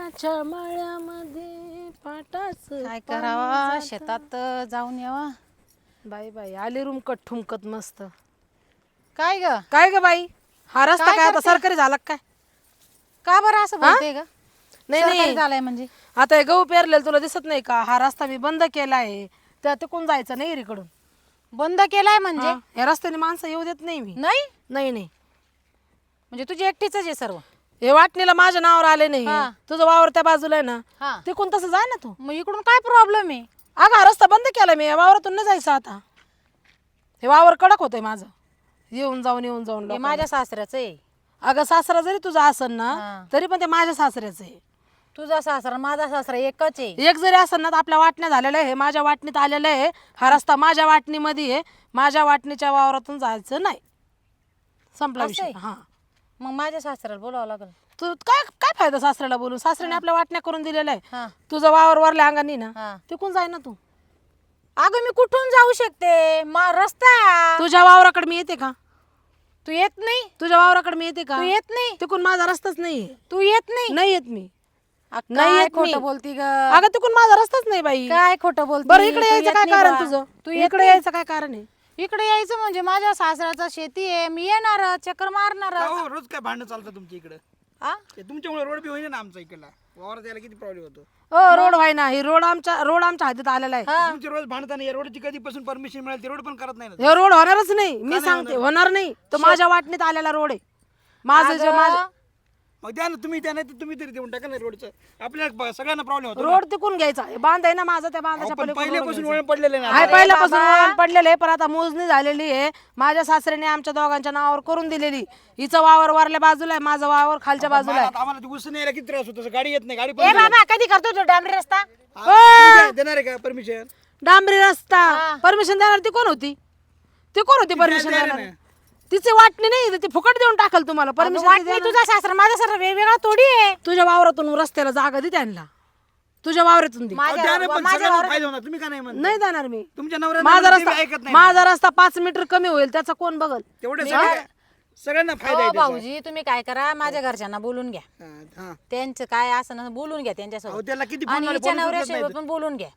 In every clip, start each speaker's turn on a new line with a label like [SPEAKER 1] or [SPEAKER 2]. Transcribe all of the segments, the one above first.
[SPEAKER 1] पाटाच्या मळ्यामध्ये पाटाच
[SPEAKER 2] काय करावा शेतात जाऊन यावा.
[SPEAKER 1] बाई बाई आली रुमकट ठुमकत मस्त.
[SPEAKER 2] काय ग
[SPEAKER 1] काय ग बाई हा रस्ता
[SPEAKER 2] काय
[SPEAKER 1] काय आता
[SPEAKER 2] करते?
[SPEAKER 1] सरकारी झाला का काय?
[SPEAKER 2] का बरं असं बोलते ग?
[SPEAKER 1] नाही
[SPEAKER 2] सरकारी
[SPEAKER 1] नाही
[SPEAKER 2] झालंय म्हणजे
[SPEAKER 1] आता हे गहू पेरलेलं तुला दिसत नाही का? हा रस्ता मी बंद केला आहे त्या तिकडून जायचं नाही इकडून.
[SPEAKER 2] बंद केलाय म्हणजे
[SPEAKER 1] या रस्त्याने माणसं येऊ देत नाही मी.
[SPEAKER 2] नाही
[SPEAKER 1] नाही नाही
[SPEAKER 2] म्हणजे तुझी एकटीच आहे सर्व.
[SPEAKER 1] हे वाटणीला माझ्या नावावर आले नाही.
[SPEAKER 2] हा.
[SPEAKER 1] तुझं वावर त्या बाजूला आहे ना
[SPEAKER 2] हा
[SPEAKER 1] तिकडून तसं जाय ना तू.
[SPEAKER 2] मग इकडून काय प्रॉब्लेम आहे?
[SPEAKER 1] अगं हा रस्ता बंद केला मी. या वावरातून नाही जायचं आता. हे वावर कडक होतंय माझं येऊन जाऊन
[SPEAKER 2] हे
[SPEAKER 1] लोकांना.
[SPEAKER 2] माझ्या सासऱ्याचं आहे.
[SPEAKER 1] अगं सासरा जरी तुझा असन ना
[SPEAKER 2] हा.
[SPEAKER 1] तरी पण ते माझ्या सासऱ्याचं आहे.
[SPEAKER 2] तुझा सासरा माझा सासरा एकच आहे.
[SPEAKER 1] एक जरी असन ना तर आपल्या वाटण्या झालेलं आहे. हे माझ्या वाटणीत आलेलं आहे. हा रस्ता माझ्या वाटणीमध्ये आहे. माझ्या वाटणीच्या वावरातून जायचं नाही. संपला
[SPEAKER 2] असं
[SPEAKER 1] विषय.
[SPEAKER 2] आहे?
[SPEAKER 1] हा
[SPEAKER 2] मग माझ्या सासऱ्याला बोलावं लागेल.
[SPEAKER 1] तू काय काय फायदा सासऱ्याला बोलून? सासऱ्याने आपल्या वाटण्या करून दिलेल्या आहे.
[SPEAKER 2] हा
[SPEAKER 1] तुझं वावर वरल्या अंगानी ना
[SPEAKER 2] हा
[SPEAKER 1] तिकून जाय ना तू.
[SPEAKER 2] अगं मी कुठून जाऊ शकते? रस्ता आहे हा.
[SPEAKER 1] तुझ्या वावराकडे मी येते का?
[SPEAKER 2] तू येत नाही.
[SPEAKER 1] तुझ्या वावराकडे मी येते का?
[SPEAKER 2] तू येत नाही.
[SPEAKER 1] तिकून माझा रस्ताच नाहीये.
[SPEAKER 2] तू येत नाही.
[SPEAKER 1] नाही येत मी.
[SPEAKER 2] नाही
[SPEAKER 1] येत मी.
[SPEAKER 2] खोटं बोलती ग.
[SPEAKER 1] अगं तिकून माझा रस्ताच नाही बाई.
[SPEAKER 2] काय खोटं बोलती?
[SPEAKER 1] बरं इकडे
[SPEAKER 2] तू
[SPEAKER 1] यायचं
[SPEAKER 2] येत
[SPEAKER 1] काय
[SPEAKER 2] नाही
[SPEAKER 1] कारण
[SPEAKER 2] बा.
[SPEAKER 1] तुझं?
[SPEAKER 2] तू येत
[SPEAKER 1] इकडे
[SPEAKER 2] नाही.
[SPEAKER 1] यायचं काय कारण आहे?
[SPEAKER 2] इकडे यायचं म्हणजे माझ्या सासऱ्याचा शेती आहे. मी येणार चक्कर मारणार.
[SPEAKER 3] हो रोज काय भांडणं चालतं तुमच्या इकडे?
[SPEAKER 2] हा
[SPEAKER 3] तुमच्यामुळे रोड बी होईना ना आमचा इकडला. वावरात यायला किती प्रॉब्लेम होतो.
[SPEAKER 1] रोड व्हाय ना. ही रोड आमच्या हद्दीत आलेला आहे.
[SPEAKER 2] हा.
[SPEAKER 3] तुमची रोज भांडताना या रोडची कधीपासून परमिशन मिळेल ते रोड पण करत नाही ना.
[SPEAKER 1] हे रोड होणारच नाही. मी सांगते होणार नाही. तो माझ्या वाटणीत आलेला रोड आहे. माझं जे माझं
[SPEAKER 3] मग द्या ना तुम्ही, त्या नाही तर तुम्ही तरी देऊन टाका ना रोडचं. आपल्याला सगळ्यांना प्रॉब्लेम होतो ना.
[SPEAKER 1] रोड तिकून घ्यायचा. हे बांध आहे ना माझं त्या बांधाच्या
[SPEAKER 3] पण
[SPEAKER 1] पलीकडून
[SPEAKER 3] पहिल्यापासून
[SPEAKER 1] रोड
[SPEAKER 3] वळण पडलेलं
[SPEAKER 1] घ्यायचा.
[SPEAKER 3] ना.
[SPEAKER 1] आहे पहिल्यापासून वळण पडलेलं आहे पण आता मोजणी झालेली आहे. माझ्या सासऱ्याने आमच्या दोघांच्या नावावर करून दिलेली. हिचं वावर वरल्या बाजूला आहे. माझं वावर खालच्या बाजूला आहे.
[SPEAKER 3] आता आम्हाला ते उसण यायला किती त्रास होतो. गाडी येत नाही. गाडी
[SPEAKER 2] ए बाबा कधी करतो तो डांबरी रस्ता?
[SPEAKER 3] देणार आहे का परमिशन?
[SPEAKER 1] डांबरी रस्ता परमिशन देणार ती कोण होती? ती कोण होती परमिशन
[SPEAKER 3] द्यायला
[SPEAKER 1] देणार?
[SPEAKER 3] नाही.
[SPEAKER 1] तिची वाटणी नाही ती फुकट देऊन टाकल तुम्हाला परमिशन.
[SPEAKER 2] वाटणी तुझा सासरा माझा सासरा वेगवेगळा थोडी आहे.
[SPEAKER 1] तुझ्या वावरातून रस्त्याला जागा दे त्यांना. तुझ्या वावरातून दे.
[SPEAKER 3] अहो, द्या ना, पण सगळ्यांना फायदा होणार. तुम्ही का नाही म्हणता?
[SPEAKER 1] नाही देणार मी.
[SPEAKER 3] तुमच्या नवऱ्याला
[SPEAKER 1] माझा
[SPEAKER 3] म्हणून ते
[SPEAKER 1] रस्ता
[SPEAKER 3] ऐकत नाही.
[SPEAKER 1] माझा रस्ता 5 मीटर कमी होईल त्याचा कोण बघल?
[SPEAKER 3] तेवढे सगळ्यांना फायदा
[SPEAKER 2] हो
[SPEAKER 3] आहे त्याचा.
[SPEAKER 2] भाऊजी तुम्ही काय करा माझ्या घरच्यांना बोलून घ्या.
[SPEAKER 3] हा.
[SPEAKER 2] त्यांचं काय असं ना बोलून घ्या
[SPEAKER 3] अहो,
[SPEAKER 2] त्यांच्यासोबत.
[SPEAKER 3] त्याला किती फोन
[SPEAKER 2] आणि
[SPEAKER 3] आले,
[SPEAKER 2] हिच्या
[SPEAKER 3] फोन उचलत
[SPEAKER 2] नवऱ्यासोबत पण बोलून घ्या.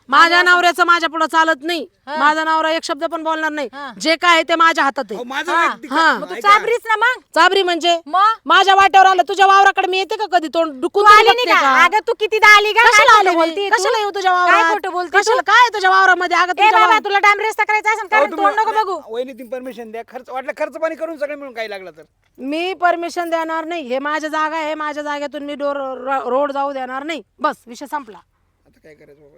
[SPEAKER 1] माझ्या नवऱ्याचं माझ्या पुढे चालत नाही. माझा नवरा एक शब्द पण बोलणार नाही. जे काय आहे ते माझ्या हातात
[SPEAKER 3] अहो,
[SPEAKER 1] आहे.
[SPEAKER 3] माझं वैयक्तिक-
[SPEAKER 1] हा.
[SPEAKER 2] मग तू चाबरीच ना मग.
[SPEAKER 1] चाबरी म्हणजे
[SPEAKER 2] मग
[SPEAKER 1] माझ्या वाट्यावर आलं. तुझ्या वावराकडे मी येते का कधी? तोंड डुकून
[SPEAKER 2] तू
[SPEAKER 1] तरी
[SPEAKER 2] आली नाही
[SPEAKER 1] बघते
[SPEAKER 2] का?
[SPEAKER 1] का?
[SPEAKER 2] अगं तू कितीदा आली का?
[SPEAKER 1] कशाला
[SPEAKER 2] काय
[SPEAKER 1] आले
[SPEAKER 2] खोटं
[SPEAKER 1] मी?
[SPEAKER 2] बोलती तू?
[SPEAKER 1] कशाला येऊ तुझ्या
[SPEAKER 2] काय
[SPEAKER 1] वावरात?
[SPEAKER 2] खोटं बोलती तू?
[SPEAKER 1] कशाला काय आहे तुझ्या वावरामध्ये? अगं
[SPEAKER 2] ए
[SPEAKER 1] तुझ्या
[SPEAKER 2] बाबा
[SPEAKER 1] वावरात-
[SPEAKER 2] तुला डांबरी रस्ता करायचा असेल कारण तोंड नको बघू.
[SPEAKER 3] वहिनी तुम्ही परमिशन द्या. खर्च वाटलं खर्च पाणी करून सगळे मिळून काही लागला तर.
[SPEAKER 1] मी परमिशन देणार नाही. हे माझ्या जागा आहे. माझ्या जागेतून मी रोड जाऊ देणार नाही. बस विषय संपला.
[SPEAKER 3] आता काय करायचं बाबा?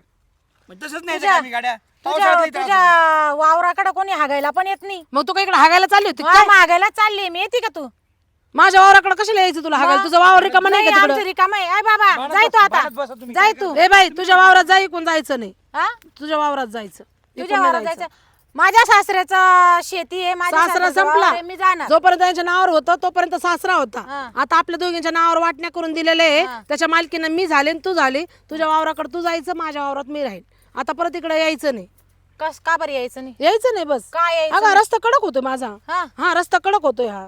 [SPEAKER 3] मग तसंच नाही आम्ही गाड्या पावसाळ्यात लई त्रास होतो.
[SPEAKER 2] तुझ्या वावराकडे कोणी हागायला पण येत नाही.
[SPEAKER 1] मग तू काय इकडे हागायला चालली होती?
[SPEAKER 2] हा, मागायला चालली मी. येते का तू?
[SPEAKER 1] माझ्या वावराकडे कशाला यायचं तुला हागायला? तुझा वावर रिकामा नाही का
[SPEAKER 2] आमचं
[SPEAKER 1] तिकडं?
[SPEAKER 2] रिकाम आहे. बाबा जाय तू आता.
[SPEAKER 3] भांडत बसा तुम्ही.
[SPEAKER 2] जाय तू.
[SPEAKER 1] ए बाई तुझ्या वावरात जाई कोण जायचं नाही.
[SPEAKER 2] हा
[SPEAKER 1] तुझ्या वावरात जायचं.
[SPEAKER 2] तुझ्या
[SPEAKER 1] इकडून नाही
[SPEAKER 2] वावरात
[SPEAKER 1] जायचं.
[SPEAKER 2] जायचं. माझ्या सासऱ्याचा शेती आहे. माझ्या
[SPEAKER 1] सासरा
[SPEAKER 2] सासऱ्याचं
[SPEAKER 1] संपला.
[SPEAKER 2] वावर आहे, मी जाणार.
[SPEAKER 1] जोपर्यंत त्यांच्या नावावर होतं तोपर्यंत सासरा होता.
[SPEAKER 2] हा.
[SPEAKER 1] आता आपल्या दोघींच्या नावावर वाटण्या करून दिलेले आहे. त्याच्या मालकीनं मी झाले आणि तू झाली. तुझ्या वावराकडे तू जायचं. माझ्या वावरात मी राहील. आता परत इकडे यायचं नाही.
[SPEAKER 2] कस का बरं यायचं नाही?
[SPEAKER 1] यायचं नाही बस.
[SPEAKER 2] काय यायचं
[SPEAKER 1] अगं रस्ता कडक होतोय माझा.
[SPEAKER 2] हा
[SPEAKER 1] हा रस्ता कडक होतोय हा.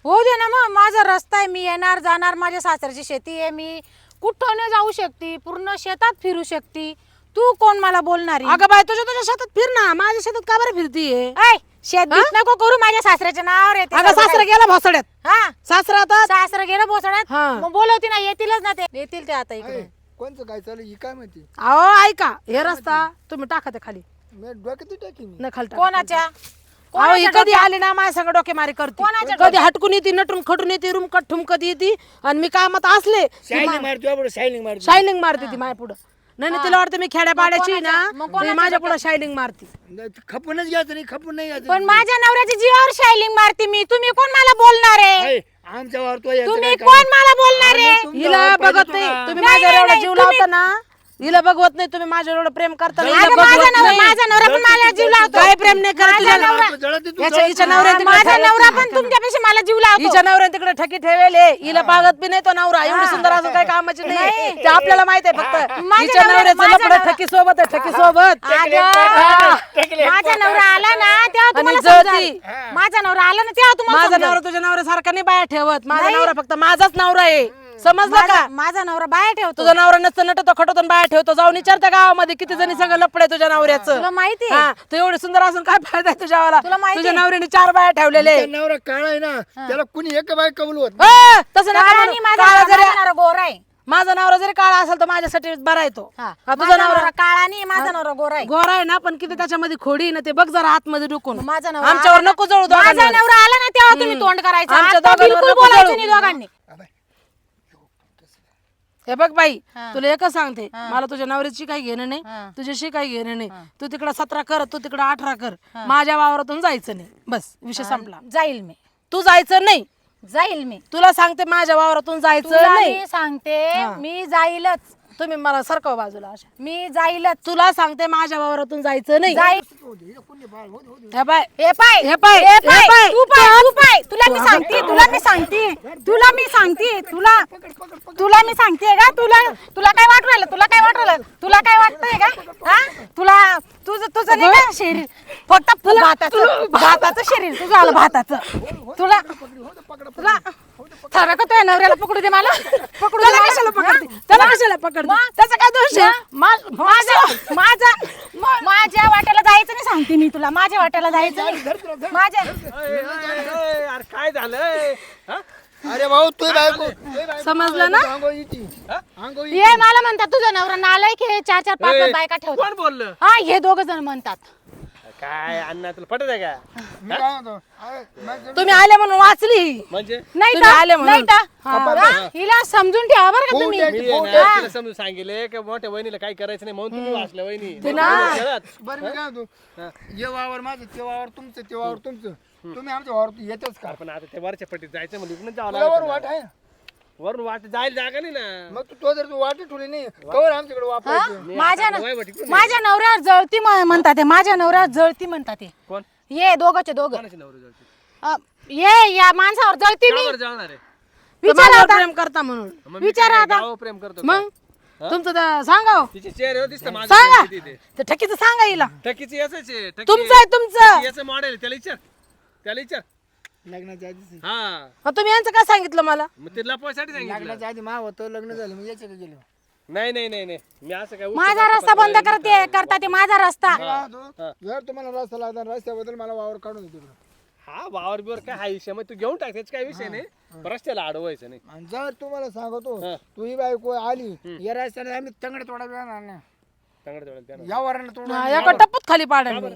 [SPEAKER 2] हो दे ना मग. माझा रस्ता आहे. मी येणार जाणार. माझ्या सासऱ्याची शेती आहे. मी कुठं न जाऊ शकते. पूर्ण शेतात फिरू शकते. तू कोण मला बोलणारी?
[SPEAKER 1] अगं बाय तुझ्या शेतात फिर ना. माझ्या शेतात का बरं फिरतीये?
[SPEAKER 2] ऐ शेत नको करू. माझ्या सासऱ्याच्या नावावर येते.
[SPEAKER 1] अगं सासरा गेला भोसड्यात.
[SPEAKER 2] हा
[SPEAKER 1] सासरा आता
[SPEAKER 2] सासरं गेलं बोसड्यात.
[SPEAKER 1] हा.
[SPEAKER 2] मग बोलवती ना. येतीलच ना ते. येतील ते आता इकडे.
[SPEAKER 4] कोणचं काय चालू ही काय माहिती?
[SPEAKER 1] अहो ऐका हे रस्ता तुम्ही टाका ते खाली.
[SPEAKER 4] मी डोक्यात टाकी मी.
[SPEAKER 1] नाही खाली टाका.
[SPEAKER 2] कोणाच्या?
[SPEAKER 1] अहो ही कधी आली ना माझ्या संग डोकेमारी करते.
[SPEAKER 2] कोणाच्या
[SPEAKER 1] कधी हटकून येते नटून खटून येते रुमकट ठुमकत येते आणि मी कामात असले
[SPEAKER 3] शायनिंग मारतो आपण, शायनिंग मारतो.
[SPEAKER 1] शायनिंग मारते ती माझ्या पुढं. नाही तिला वाटतं मी खेड्या पाड्याची ना
[SPEAKER 2] मग
[SPEAKER 1] ती माझ्या पुढं शायनिंग मारते.
[SPEAKER 3] नाही, ते खपूनच घ्यायचं नाही, खपून नाही घ्यायचं.
[SPEAKER 2] पण माझ्या नवऱ्याच्या जीवावर शायलिंग मारते मी. तुम्ही कोण मला बोलणार आहे?
[SPEAKER 3] आहे, आमच्यावर तो याचं
[SPEAKER 2] तुम्ही
[SPEAKER 3] काय
[SPEAKER 2] कोण मला बोलणार आहे?
[SPEAKER 3] आम्ही तुमच्यावर
[SPEAKER 1] हिला
[SPEAKER 3] पाहिजे
[SPEAKER 1] बघत
[SPEAKER 3] तुला.
[SPEAKER 1] नाही तुम्ही
[SPEAKER 2] नाही,
[SPEAKER 1] माझ्यावर एवढा
[SPEAKER 2] नाही,
[SPEAKER 1] जीव
[SPEAKER 2] तुम्ही-
[SPEAKER 1] लावता ना. हिला बघवत नाही तुम्ही माझ्यावर एवढं प्रेम करता ना. हिला
[SPEAKER 2] अगं,
[SPEAKER 1] बघवत नाही.
[SPEAKER 2] माझा नवरा पण मला जीव लावतो.
[SPEAKER 1] काय प्रेम नाही करत तुझ्या
[SPEAKER 2] नवरा-
[SPEAKER 3] तो जळत आहे, तू
[SPEAKER 1] याच्या
[SPEAKER 3] जळत
[SPEAKER 1] हिच्या
[SPEAKER 3] आहे.
[SPEAKER 1] नवऱ्या तिकडे
[SPEAKER 2] माझा
[SPEAKER 1] ठेवलेत
[SPEAKER 2] नवरा
[SPEAKER 1] नाही.
[SPEAKER 2] पण तुमच्यापेक्षा मला जीव लावतो.
[SPEAKER 1] हिच्या नवऱ्या तिकडे ठकी ठेवेले. हिला पागत बी नाही तो नवरा. एवढी सुंदर अजून काही कामाची नाही. ते आपल्याला माहित आहे फक्त
[SPEAKER 2] माझ्या
[SPEAKER 1] हिच्या
[SPEAKER 2] नवऱ्या-
[SPEAKER 1] नवऱ्याचं
[SPEAKER 2] माझा
[SPEAKER 1] लफडं
[SPEAKER 2] नवरा-
[SPEAKER 1] ठकी सोबत आहे. ठकी सोबत
[SPEAKER 2] अगं, माझा नवरा आला ना तेव्हा तुम्हाला
[SPEAKER 1] जळती.
[SPEAKER 2] समजेल. माझा नवरा आला ना तेव्हा तुम्हाला
[SPEAKER 1] माझा
[SPEAKER 2] समजेल.
[SPEAKER 1] नवरा तुझ्या नवऱ्यासारखा नाही बाया ठेवत. माझा
[SPEAKER 2] नाही.
[SPEAKER 1] नवरा फक्त माझाच नवरा आहे. समजलं का?
[SPEAKER 2] माझा नवरा बाया ठेवतो.
[SPEAKER 1] तुझा नवरा नसतं नटतो खटवतो बाया ठेवतो. जाऊन विचारता गावामध्ये किती जणी सगळं लपडे तुझ्या नवऱ्याचं.
[SPEAKER 2] तुला माहिती आहे?
[SPEAKER 1] हा, तू एवढी सुंदर असून काय फायदा आहे तुझ्यावाला?
[SPEAKER 2] तुला माहिती
[SPEAKER 1] तुझ्या नवऱ्याने 4 बाया ठेवलेले.
[SPEAKER 4] त्या नवरा काळा आहे ना त्याला कुणी एक बाय कबूल होत
[SPEAKER 1] तसं नका
[SPEAKER 2] काळा
[SPEAKER 1] म्हणू.
[SPEAKER 2] नाही, माझा
[SPEAKER 1] काळा जरी
[SPEAKER 2] नवरा गोरा आहे.
[SPEAKER 1] माझा नवरा जरी काळा असेल तर माझ्यासाठी बरा येतो.
[SPEAKER 2] हा,
[SPEAKER 1] तुझा
[SPEAKER 2] माझा
[SPEAKER 1] नवरा
[SPEAKER 2] नवरा काळा नाही, माझा नवरा गोरा आहे.
[SPEAKER 1] गोरा आहे ना, पण किती त्याच्यामध्ये खोडी आहे ना ते बघ जरा आतमध्ये डुकून.
[SPEAKER 2] माझा नवरा
[SPEAKER 1] आमच्यावर
[SPEAKER 2] आला
[SPEAKER 1] नको जळू
[SPEAKER 2] ना- माझा
[SPEAKER 1] दोघांवर.
[SPEAKER 2] नवरा आला ना तेव्हा तुम्ही तोंड करायचं.
[SPEAKER 1] आमच्या
[SPEAKER 2] आता
[SPEAKER 1] दोघांवर
[SPEAKER 2] बिलकुल
[SPEAKER 1] नको
[SPEAKER 2] बोलायचं
[SPEAKER 1] जळू.
[SPEAKER 2] नाही दोघांनी.
[SPEAKER 1] हे बघ बाई, तुला एकच सांगते, मला तुझ्या नवऱ्याची काही घेणं नाही, तुझ्याशी काही घेणं नाही. तू तिकडे 17 कर, तू तिकडे 18 कर, माझ्या वावरातून जायचं नाही. बस विषय संपला.
[SPEAKER 2] जाईल मी,
[SPEAKER 1] तू जायचं नाही.
[SPEAKER 2] जाईल मी.
[SPEAKER 1] तुला सांगते माझ्या वावरातून जायचं
[SPEAKER 2] तुला
[SPEAKER 1] नाही.
[SPEAKER 2] मी सांगते मी जाईलच.
[SPEAKER 1] तुम्ही मला सरकव बाजूला अशा.
[SPEAKER 2] मी जाईलच.
[SPEAKER 1] तुला सांगते माझ्या वावरातून जायचं नाही.
[SPEAKER 2] जाईल.
[SPEAKER 1] हे बाय,
[SPEAKER 2] हे पाय,
[SPEAKER 1] हे पाय,
[SPEAKER 2] हे पाय,
[SPEAKER 1] हे पाय.
[SPEAKER 2] तू पाय, तू पाय. तुला मी सांगते, तुला मी सांगते, तुला मी सांगते, तुला मी सांगते का? तुला काय वाटू राहिलं? तुला काय वाटू राहिलं? तुला काय वाटतंय का? हा, तुला तुझं नाही का शरीर, फक्त भाताचं शरीर तुझं आलं, भाताचं. तुला खरं का तुझ्या नवऱ्याला पकडू दे, मला पकडू दे.
[SPEAKER 1] त्याला कशाला पकडते? त्याला कशाला पकडते? त्याचा काय दोष आहे?
[SPEAKER 2] माझ्या वाट्याला जायचं नाही सांगते मी तुला. माझ्या वाट्याला जायचं नाही. माझ्या
[SPEAKER 3] अरे काय झालंय हा?
[SPEAKER 4] अरे भाऊ तू बायको
[SPEAKER 1] समजलं ना?
[SPEAKER 2] हे मला म्हणतात तुझा नवरा नालायक आहे, 4-4, 5-5 बायका ठेवतो.
[SPEAKER 3] कोण बोललं?
[SPEAKER 2] हा, हे 2 जण म्हणतात.
[SPEAKER 3] काय अण्णा तुला पटत आहे का?
[SPEAKER 4] मी काय म्हणतो अरे,
[SPEAKER 1] तुम्ही आले म्हणून वाचली.
[SPEAKER 3] म्हणजे
[SPEAKER 2] नाही
[SPEAKER 1] तुम्ही आले
[SPEAKER 2] तर
[SPEAKER 1] म्हणून.
[SPEAKER 2] नाही तर हा, हिला समजून ठेवा बरं का तुम्ही.
[SPEAKER 3] मी आहे ना, तिला समजून सांगितले की मोठ्या वहिनीला काही करायचं नाही म्हणून तुम्ही वाचल्या वहिनी.
[SPEAKER 4] बरं मी काय म्हणतो ये वावर माझं ते वावर तुमचं ते वावर तुमचं तुम्ही आमच्या वावर येतच का
[SPEAKER 3] पण आता ते वरच्या पट्टीत जायचं म्हणजे इकडून जावं
[SPEAKER 4] तुला वर
[SPEAKER 3] लागतं
[SPEAKER 4] वाट
[SPEAKER 3] ना.
[SPEAKER 4] आहे ना?
[SPEAKER 3] वरून वाट जायला जागा नाही ना.
[SPEAKER 4] मग तू जर तू वाटी ठेवली नाही कवर आमच्याकडे वापरायचं
[SPEAKER 2] माझ्या नवऱ्यावर जळती म्हणतात ते. माझ्या नवऱ्यावर जळती म्हणतात ते.
[SPEAKER 3] कोण?
[SPEAKER 2] ये दोघंचे दोघं.
[SPEAKER 3] कोणाची नवरी जळती?
[SPEAKER 2] ये या माणसावर जळती मी.
[SPEAKER 3] का बरं जळणार आहे?
[SPEAKER 2] विचारा
[SPEAKER 1] माझ्यावर
[SPEAKER 2] आता.
[SPEAKER 1] प्रेम करता म्हणून.
[SPEAKER 3] मग मी
[SPEAKER 2] विचारा
[SPEAKER 3] काय
[SPEAKER 2] आता.
[SPEAKER 3] गावावर प्रेम करतो
[SPEAKER 1] मग तुमचं तर सांगा हो.
[SPEAKER 3] तिचे चेहऱ्यावर दिसतं माझं
[SPEAKER 1] सांगा
[SPEAKER 3] किती ते.
[SPEAKER 1] ते ठकीचं सांगा हिला.
[SPEAKER 3] टकीची याचंच आहे, टकी-
[SPEAKER 1] तुमचं आहे तुमचं.
[SPEAKER 3] टकी याचं मॉडेल त्याला विचार
[SPEAKER 4] लग्नाच्या आधी
[SPEAKER 3] हा
[SPEAKER 1] मग तुम्ही यांचं काय सांगितलं मला?
[SPEAKER 3] मग ते लपवायसाठी सांगितलं.
[SPEAKER 4] लग्नाच्या आधी मा होतं लग्न झालं मी याच्या गेलो
[SPEAKER 3] नाही नाही नाही नाही मी असं काय
[SPEAKER 2] माझा रस्ता बंद करता ते माझा रस्ता.
[SPEAKER 4] जर तुम्हाला रस्ता लागला रस्त्याबद्दल मला वावर काढून देतो
[SPEAKER 3] हा वावर बिवर काय हा विषय मग तू घेऊन टाक त्याचा काय विषय नाही. रस्त्याला अडवायचं नाही.
[SPEAKER 4] आणि जर तुम्हाला सांगतो
[SPEAKER 3] हा.
[SPEAKER 4] तू ही बायको आली या रस्त्याने आम्ही तंगड तोडा येणार नाही
[SPEAKER 3] चांगलं तेवढं त्यानं.
[SPEAKER 4] या वरानं तोडून
[SPEAKER 1] हा, एका टप्पूत खाली पाडेल मी.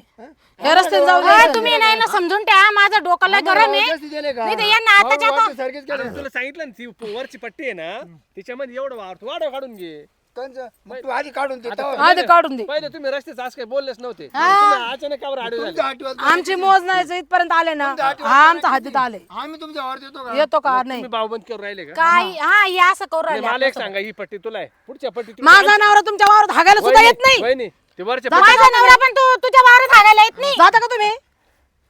[SPEAKER 1] हे रस्त्याने जाऊ
[SPEAKER 2] हा,
[SPEAKER 1] दे.
[SPEAKER 2] तुम्ही नाही ना समजून ठेवा. माझं डोक्याला गरम आहे.
[SPEAKER 4] जास्ती दिले का
[SPEAKER 2] नाही तर यांना आताच्या आता
[SPEAKER 4] सारखेच
[SPEAKER 3] अरे तुला सांगितलं ना ती वरची पट्टी आहे ना तिच्यामध्ये एवढं वावर तू वाढव काढून घे.
[SPEAKER 4] मग तू आधी काढून दे तेव्हा.
[SPEAKER 1] हा, ते काढून दे.
[SPEAKER 3] पहिले तुम्ही रस्त्याचं आज काही बोललेच नव्हते तुम्ही अचानक का बरं आडवे झाले?
[SPEAKER 4] तुमच्या आठवत
[SPEAKER 1] आमची मोज नाही इथपर्यंत आले ना, हा आमचा हातीत आले.
[SPEAKER 4] आम्ही तुमच्या वावर देतो का
[SPEAKER 1] येतो का नाही?
[SPEAKER 3] तुम्ही भाऊबंद करून राहिले का?
[SPEAKER 2] काय हा हे असं करू
[SPEAKER 3] नाही,
[SPEAKER 2] राहिले.
[SPEAKER 3] मला एक सांगा ही पट्टी तुला आहे पुढच्या पट्टी
[SPEAKER 1] माझा नवरा तुमच्या वावरात हागायला सुद्धा येत नाही.
[SPEAKER 3] वहिनी ते वरच्या
[SPEAKER 2] माझा नवरा पण तुझ्या वावरात हागायला येत नाही.
[SPEAKER 1] जाता का तुम्ही?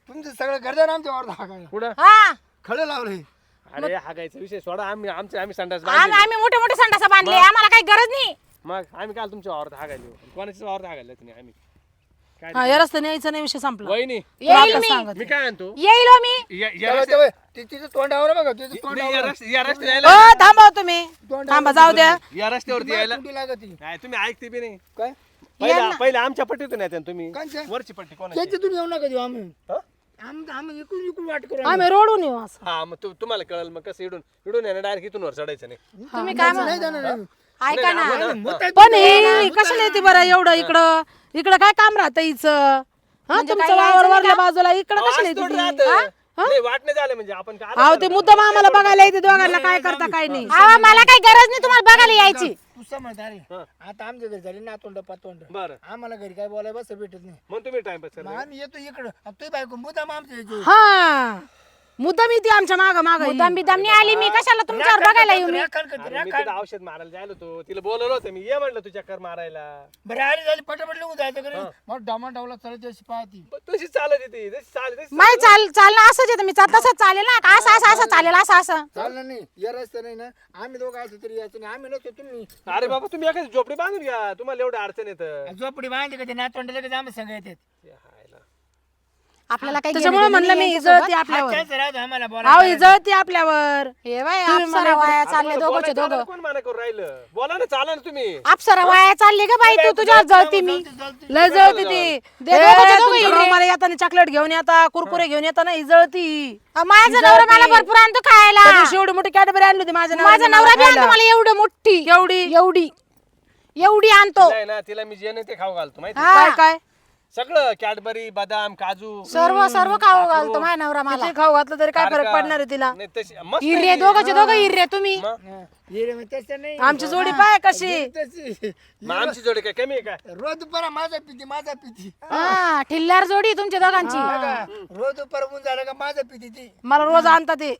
[SPEAKER 4] तुमचं सगळं घरदार आमच्या वावर हाकायला
[SPEAKER 3] पुढं
[SPEAKER 2] हा,
[SPEAKER 4] खडे लावले
[SPEAKER 3] अरे हागायचा विषय सोडा आम्ही संडास
[SPEAKER 2] आम्ही मोठे मोठे संडास बांधले. आम्हाला काही गरज नाही.
[SPEAKER 3] मग आम्ही काल तुमच्या वावरात हागायलो कोणाच्याच वावरात हागायला नाही आम्ही काय
[SPEAKER 1] हा, या रस्त्याने यायचा नाही, विषय संपला.
[SPEAKER 3] वहिनी
[SPEAKER 2] येईल
[SPEAKER 1] आता
[SPEAKER 2] मी
[SPEAKER 1] सांगत.
[SPEAKER 3] मी काय आणतो
[SPEAKER 2] येईल हो मी.
[SPEAKER 4] तिचं तोंडावर बघा तिचं तोंडावर
[SPEAKER 3] या रस्त्यावर
[SPEAKER 1] ओ थांबा हो तुम्ही, थांबा, जाऊ द्या.
[SPEAKER 3] या रस्त्यावरती यायला
[SPEAKER 4] कुठे लागती
[SPEAKER 3] नाही तुम्ही ऐकते बी नाही
[SPEAKER 4] काय
[SPEAKER 3] पहिला आमच्या पट्टीतून येते ना तुम्ही
[SPEAKER 4] कांच्या?
[SPEAKER 3] वरची पट्टी कोणाची
[SPEAKER 4] त्याच्यातून येऊ नका देऊ आम्ही
[SPEAKER 3] हा?
[SPEAKER 4] आम्ही इकडून इकडून वाट करू
[SPEAKER 1] आम्ही रोडून येऊ असं.
[SPEAKER 3] हा मग तुम्हाला कळलं मग कसं इडून येणं डायरेक्ट इथून वर चढायचं नाही
[SPEAKER 2] तुम्ही काय
[SPEAKER 4] नाही जाणार आम्ही.
[SPEAKER 2] ऐका ना.
[SPEAKER 1] पण हे कशाला येते बरं एवढं इकडं? इकडं काय काम राहतं हिचं? हा,
[SPEAKER 2] म्हणजे
[SPEAKER 1] तुमचं
[SPEAKER 2] काय
[SPEAKER 1] वावर
[SPEAKER 2] यायचं
[SPEAKER 1] वरल्या बाजूला इकडं
[SPEAKER 3] अहो,
[SPEAKER 1] कशाला
[SPEAKER 3] असं
[SPEAKER 1] येते
[SPEAKER 3] थोडं
[SPEAKER 1] ती?
[SPEAKER 3] राहतं. नाही, वाट नाही झालं म्हणजे आपण काय
[SPEAKER 1] अहो ते मुद्दाम आम्हाला बघायला येते दोघांना, काय करता काय नाही.
[SPEAKER 2] आवा, मला काही गरज नाही तुम्हाला बघायला यायची.
[SPEAKER 4] तू समजदार आहे. आता आमच्या घरी झाली नातोंड पातोंड
[SPEAKER 3] बरं
[SPEAKER 4] आम्हाला घरी काय बोलायला बस भेटत नाही
[SPEAKER 3] मग तुम्ही टाइमपास करा
[SPEAKER 4] मग आम्ही येतो इकडं तुझी बायको मुद्दाम आमच्या यायची
[SPEAKER 1] हा, मुद्दाम येते आमच्या माग माग.
[SPEAKER 2] मुद्दाम बिदाम नाही आली मी. कशाला तुमच्यावर बघायला येऊ मी?
[SPEAKER 3] अरे, मी तिथं औषध मारायला जायला होतो तिला बोलवलं होतं मी ये म्हणलं तू चक्कर मारायला
[SPEAKER 4] बरं आली झाली पटापट लिहून जायचं घरी मग डामा डावला चालत अशी पाहती
[SPEAKER 3] पण तशी चालत येते जशी चालत
[SPEAKER 2] नाही चालणं असंच येतं. मी तसंच चालेल ना. असं असं असं चालेल असं असं.
[SPEAKER 4] चालणार नाही या रस्ता नाही ना आम्ही दोघं असं तरी यायचं नाही आम्ही नसतो तुम्ही
[SPEAKER 3] अरे बाबा तुम्ही एखादी झोपडी बांधून घ्या तुम्हाला एवढं अडचण येतं
[SPEAKER 4] झोपडी बांधली का ते नातोंड लगेच आम्ही सांगा येतात
[SPEAKER 2] आपल्याला काही
[SPEAKER 1] त्याच्यामुळे म्हणलं मी इजळती आपल्यावर.
[SPEAKER 4] त्यांचं राहू दे, आम्हाला बोला
[SPEAKER 1] अहो इजळती आपल्यावर.
[SPEAKER 2] हे बाय अप्सरा वाया चालले दोघंचे
[SPEAKER 5] बोलायचं
[SPEAKER 2] दोघं.
[SPEAKER 5] कोण माना करून राहिलं? बोला ना, चाला ना तुम्ही.
[SPEAKER 2] अप्सरा वाया चालली का बाई तू तुझ्यावर जळती मी
[SPEAKER 1] लय जळती ती.
[SPEAKER 2] दे दोघंच्या दोघं
[SPEAKER 1] तुमच्या
[SPEAKER 2] इकडे.
[SPEAKER 1] मला येताना चॉकलेट घेऊन येता, कुरकुरे घेऊन येताना इजळती.
[SPEAKER 2] माझा नवरा मला भरपूर आणतो खायला.
[SPEAKER 1] त्या दिवशी एवढी मोठी कॅडबरी आणली होती माझ्या
[SPEAKER 2] माझा
[SPEAKER 1] नवऱ्याने
[SPEAKER 2] नवरा बी
[SPEAKER 1] मला
[SPEAKER 2] आणतो
[SPEAKER 1] खायला.
[SPEAKER 2] मला एवढं मोठी
[SPEAKER 1] केवढी?
[SPEAKER 2] एवढी एवढी आणतो.
[SPEAKER 5] नाही ना, तिला मी जे नाही ते खाऊ घालतो माहिती
[SPEAKER 2] हा.
[SPEAKER 1] काय काय
[SPEAKER 5] सगळं, कॅडबरी, बदाम, काजू.
[SPEAKER 2] सर्व खाऊ घालतो माझा नवरा मला.
[SPEAKER 1] किती खाऊ घातलं तरी काय फरक
[SPEAKER 5] तारका.
[SPEAKER 1] पडणार आहे तिला?
[SPEAKER 5] नाही तशी मस्त
[SPEAKER 2] हिरे
[SPEAKER 5] आहे.
[SPEAKER 2] दोघंचे दोघं हिरे तुम्ही.
[SPEAKER 4] हे रे, मग तसं नाही
[SPEAKER 1] आमची जोडी पाय कशी.
[SPEAKER 4] तशी.
[SPEAKER 5] मग आमची जोडी काय कमी आहे का?
[SPEAKER 4] रोज दुपारा माझा पिती
[SPEAKER 2] हा ठिल्लार जोडी तुमच्या दोघांची.
[SPEAKER 4] रोज दुपार ऊन झालं का माझा पिती ती
[SPEAKER 1] मला रोज आणता ते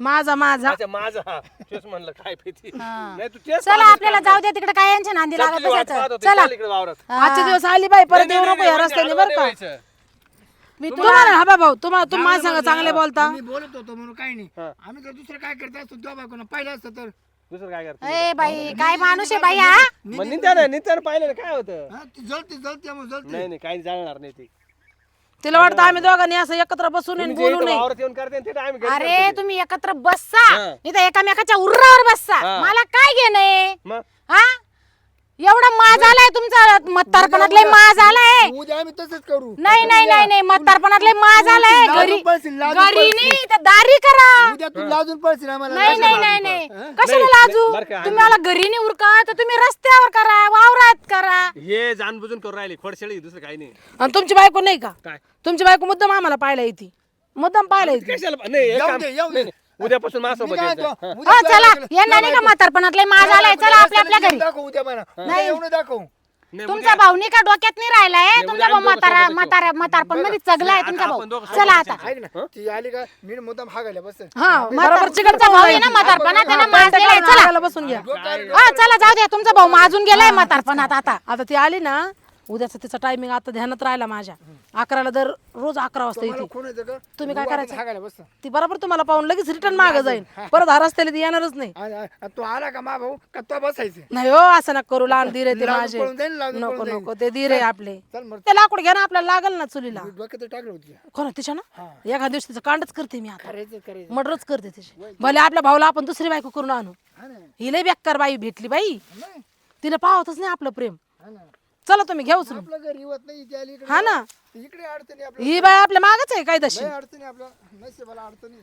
[SPEAKER 1] माझा
[SPEAKER 5] अच्छा, माझा हा. तेच म्हणलं काय पिती. नाही तू तेच
[SPEAKER 2] चला आपल्याला जाऊ द्या तिकडे काय यांच्या नांदी लागत
[SPEAKER 5] तुझी वाट पाहत
[SPEAKER 2] बसायचं.
[SPEAKER 5] होते,
[SPEAKER 2] चला
[SPEAKER 5] चल इकडे वावरात.
[SPEAKER 1] आजचे दिवस आली बाई, परत
[SPEAKER 5] नाही,
[SPEAKER 1] येऊ
[SPEAKER 5] नाही,
[SPEAKER 1] नको या
[SPEAKER 5] नाही,
[SPEAKER 1] रस्त्याने
[SPEAKER 5] नाही,
[SPEAKER 1] बरं का.
[SPEAKER 5] व्हायचं.
[SPEAKER 2] मी
[SPEAKER 1] तुम्हाला हा भाऊ तुम्ही माझ्या संग चांगले बोलता.
[SPEAKER 4] मी बोलत होतो म्हणून काही नाही आम्ही जर दुसरं काय करत असतो तेव्हा बायकोनं पाहिलं असतं तर
[SPEAKER 5] दुसरं काय करतो?
[SPEAKER 2] ए बाई काय माणूस आहे बाई हा.
[SPEAKER 5] मग नित्यानं पाहिलं ना काय होतं.
[SPEAKER 4] हा, ती जळती मग जळती
[SPEAKER 5] नाही काही जाणार नाही ती.
[SPEAKER 1] तिला वाटतं आम्ही दोघांनी असं एकत्र बसून आणि
[SPEAKER 5] तुम्ही जे
[SPEAKER 1] बोलू
[SPEAKER 5] इथं
[SPEAKER 1] नये.
[SPEAKER 5] वावरात येऊन करते ना, ते आम्ही घरी
[SPEAKER 2] अरे
[SPEAKER 5] करतो.
[SPEAKER 2] तुम्ही एकत्र बससा
[SPEAKER 5] हा.
[SPEAKER 2] इथं एकामेकाच्या उर्रावर बससा.
[SPEAKER 5] हा.
[SPEAKER 2] मला काय घेणं
[SPEAKER 5] मग
[SPEAKER 2] हा एवढा माज आलाय तुमचा म्हातारपणातले माज आलाय.
[SPEAKER 4] उद्या आम्ही तसंच करू
[SPEAKER 2] नाही म्हातारपणातले माज आलाय. घरी
[SPEAKER 4] पळशील, लाजून
[SPEAKER 2] घरी
[SPEAKER 4] पळशील.
[SPEAKER 2] नाही तर दारी करा.
[SPEAKER 4] उद्या तू लाजून पळशील आम्हाला
[SPEAKER 2] नाही कशाला लाजू.
[SPEAKER 5] बरं का,
[SPEAKER 2] तुम्ही मला घरी नाही उरका तर तुम्ही रस्त्यावर करा वावरात करा.
[SPEAKER 5] हे जाणबुजून करून राहिली खोडशेळी, दुसरं काही नाही.
[SPEAKER 1] आणि तुमची बायको नाही का?
[SPEAKER 5] काय
[SPEAKER 1] तुमची बायको मुद्दाम आम्हाला पाहायला येते, मुद्दाम पाहायला येते.
[SPEAKER 5] कशाला नाही एक
[SPEAKER 4] येऊ
[SPEAKER 5] काम-
[SPEAKER 4] दे, येऊ दे.
[SPEAKER 5] नाही, नाही. उद्यापासून माझ्यासोबत
[SPEAKER 4] मी काय
[SPEAKER 5] यायचं.
[SPEAKER 4] म्हणतो,
[SPEAKER 5] हा.
[SPEAKER 4] उद्या
[SPEAKER 2] हो
[SPEAKER 4] तुला
[SPEAKER 2] चला
[SPEAKER 4] लागलं.
[SPEAKER 2] यांना नाही का म्हातारपणातले माज आलाय. चला आपल्या घरी.
[SPEAKER 4] दाखव उद्या मला नाही येऊन दाखव
[SPEAKER 5] नाही,
[SPEAKER 2] तुमचा भाऊ नाही का डोक्यात नाही राहिलाय. तुमचा
[SPEAKER 5] उद्या
[SPEAKER 2] भाऊ
[SPEAKER 5] आम्ही दोघं सोबत
[SPEAKER 2] म्हातारपण मध्ये चगलाय तुमचा
[SPEAKER 5] आपण
[SPEAKER 2] भाऊ.
[SPEAKER 5] दोघं सोबत
[SPEAKER 2] चला आता
[SPEAKER 4] ऐक ना ती आली का नीट मुद्दाम हागायला बस
[SPEAKER 1] हा बरोबर चिकन
[SPEAKER 2] तुमचा भाऊ आहे ना म्हातारपणात त्याला माजलेलाय. चला
[SPEAKER 1] बसून घ्या.
[SPEAKER 2] हा चला जाऊ द्या तुमचा भाऊ माजून गेलाय म्हातारपणात आता.
[SPEAKER 1] आता ती आली ना, उद्याचा तिचा टायमिंग आता ध्यानात राहिला माझ्या. 11ला दर रोज 11 वाजता येते.
[SPEAKER 4] कोण येतं का
[SPEAKER 1] तुम्ही काय करायचं?
[SPEAKER 4] हागायला बस
[SPEAKER 1] ती बरोबर तुम्हाला पाहून लगेच रिटर्न मागं जाईल. परत हा रस्त्याला ती येणारच नाही.
[SPEAKER 4] तू आला का मा भाऊ का तो बसायचं
[SPEAKER 1] नाही हो, असं नका करू. लहान धीर आहे ते
[SPEAKER 4] लाजून
[SPEAKER 1] माझे.
[SPEAKER 4] पळून जाईल, लाजून
[SPEAKER 1] नको
[SPEAKER 4] पळून
[SPEAKER 1] नको ते धीर आहे आपले.
[SPEAKER 4] चल मग
[SPEAKER 1] ते लाकूड घ्या ना, आपल्याला लागल ना चुलीला.
[SPEAKER 4] डोक्यात टाकलं होती
[SPEAKER 1] कोणा तिच्या ना एखाद्या दिवशी तिचं कांडच करते मी आता.
[SPEAKER 4] करायचं
[SPEAKER 1] मर्डरच करते तिची. भले आपल्या भाऊला आपण दुसरी बायको करून आणू.
[SPEAKER 4] हा ना
[SPEAKER 1] ही लय बेकार बाई भेटली बाई.
[SPEAKER 4] नाही,
[SPEAKER 1] तिला पाहतच नाही आपलं प्रेम.
[SPEAKER 4] हा ना
[SPEAKER 1] चला तुम्ही घेऊ उचलून.
[SPEAKER 4] आपलं घर हिवत नाही इथे आली
[SPEAKER 1] हा ना,
[SPEAKER 4] इकडे अडचणी आपल्या
[SPEAKER 1] ही बाई आपल्या मागच आहे काय तशी.
[SPEAKER 4] अडचणी आपल्या नशिबाला अडचणी